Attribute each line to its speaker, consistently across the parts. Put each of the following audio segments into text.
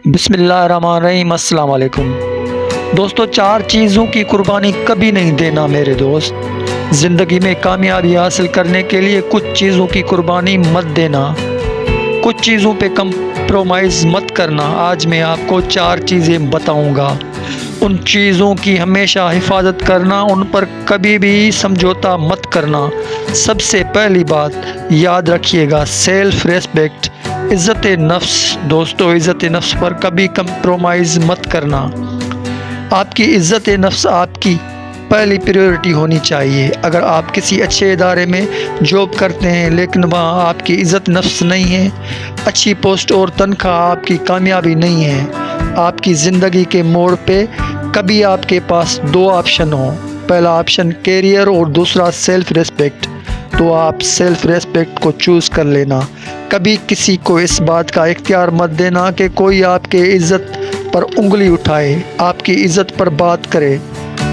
Speaker 1: بسم اللہ الرحمن الرحیم۔ السلام علیکم دوستو، 4 چیزوں کی قربانی کبھی نہیں دینا میرے دوست۔ زندگی میں کامیابی حاصل کرنے کے لیے کچھ چیزوں کی قربانی مت دینا، کچھ چیزوں پہ کمپرومائز مت کرنا۔ آج میں آپ کو 4 چیزیں بتاؤں گا، ان چیزوں کی ہمیشہ حفاظت کرنا، ان پر کبھی بھی سمجھوتا مت کرنا۔ سب سے پہلی بات یاد رکھیے گا، سیلف ریسپیکٹ، عزت نفس۔ دوستو، عزت نفس پر کبھی کمپرومائز مت کرنا۔ آپ کی عزت نفس آپ کی پہلی پریورٹی ہونی چاہیے۔ اگر آپ کسی اچھے ادارے میں جاب کرتے ہیں لیکن وہاں آپ کی عزت نفس نہیں ہے، اچھی پوسٹ اور تنخواہ آپ کی کامیابی نہیں ہے، آپ کی زندگی کے موڑ پہ کبھی آپ کے پاس 2 آپشن ہوں، پہلا آپشن کیریئر اور دوسرا سیلف ریسپیکٹ، تو آپ سیلف ریسپیکٹ کو چوز کر لینا۔ کبھی کسی کو اس بات کا اختیار مت دینا کہ کوئی آپ کے عزت پر انگلی اٹھائے، آپ کی عزت پر بات کرے،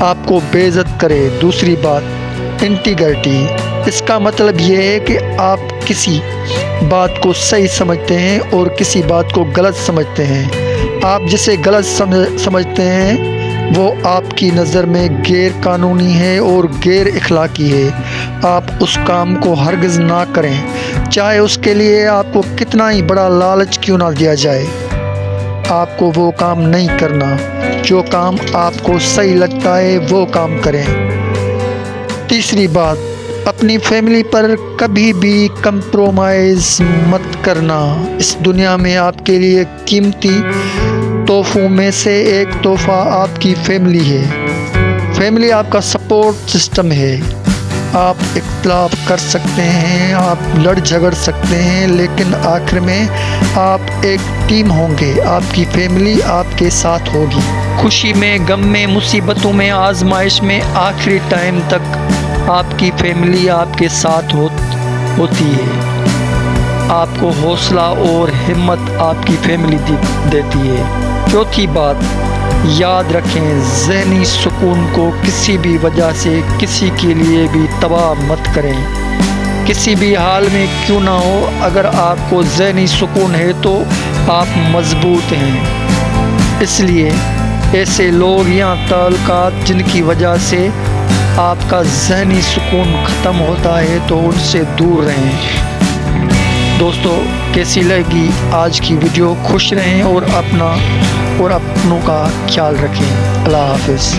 Speaker 1: آپ کو بے عزت کرے۔ دوسری بات انٹیگریٹی، اس کا مطلب یہ ہے کہ آپ کسی بات کو صحیح سمجھتے ہیں اور کسی بات کو غلط سمجھتے ہیں۔ آپ جسے غلط سمجھتے ہیں وہ آپ کی نظر میں غیر قانونی ہے اور غیر اخلاقی ہے۔ آپ اس کام کو ہرگز نہ کریں، چاہے اس کے لیے آپ کو کتنا ہی بڑا لالچ کیوں نہ دیا جائے۔ آپ کو وہ کام نہیں کرنا، جو کام آپ کو صحیح لگتا ہے وہ کام کریں۔ تیسری بات، اپنی فیملی پر کبھی بھی کمپرومائز مت کرنا۔ اس دنیا میں آپ کے لیے قیمتی تحفوں میں سے ایک تحفہ آپ کی فیملی ہے۔ فیملی آپ کا سپورٹ سسٹم ہے۔ آپ اختلاف کر سکتے ہیں، آپ لڑ جھگڑ سکتے ہیں، لیکن آخر میں آپ ایک ٹیم ہوں گے۔ آپ کی فیملی آپ کے ساتھ ہوگی، خوشی میں، غم میں، مصیبتوں میں، آزمائش میں، آخری ٹائم تک آپ کی فیملی آپ کے ساتھ ہوتی ہے۔ آپ کو حوصلہ اور ہمت آپ کی فیملی دیتی ہے۔ چوتھی بات، یاد رکھیں، ذہنی سکون کو کسی بھی وجہ سے کسی کے لیے بھی تباہ مت کریں، کسی بھی حال میں کیوں نہ ہو۔ اگر آپ کو ذہنی سکون ہے تو آپ مضبوط ہیں۔ اس لیے ایسے لوگ یا تعلقات جن کی وجہ سے آپ کا ذہنی سکون ختم ہوتا ہے تو ان سے دور رہیں۔ دوستو، کیسی لگی آج کی ویڈیو؟ خوش رہیں اور اپنوں کا خیال رکھیں۔ اللہ حافظ۔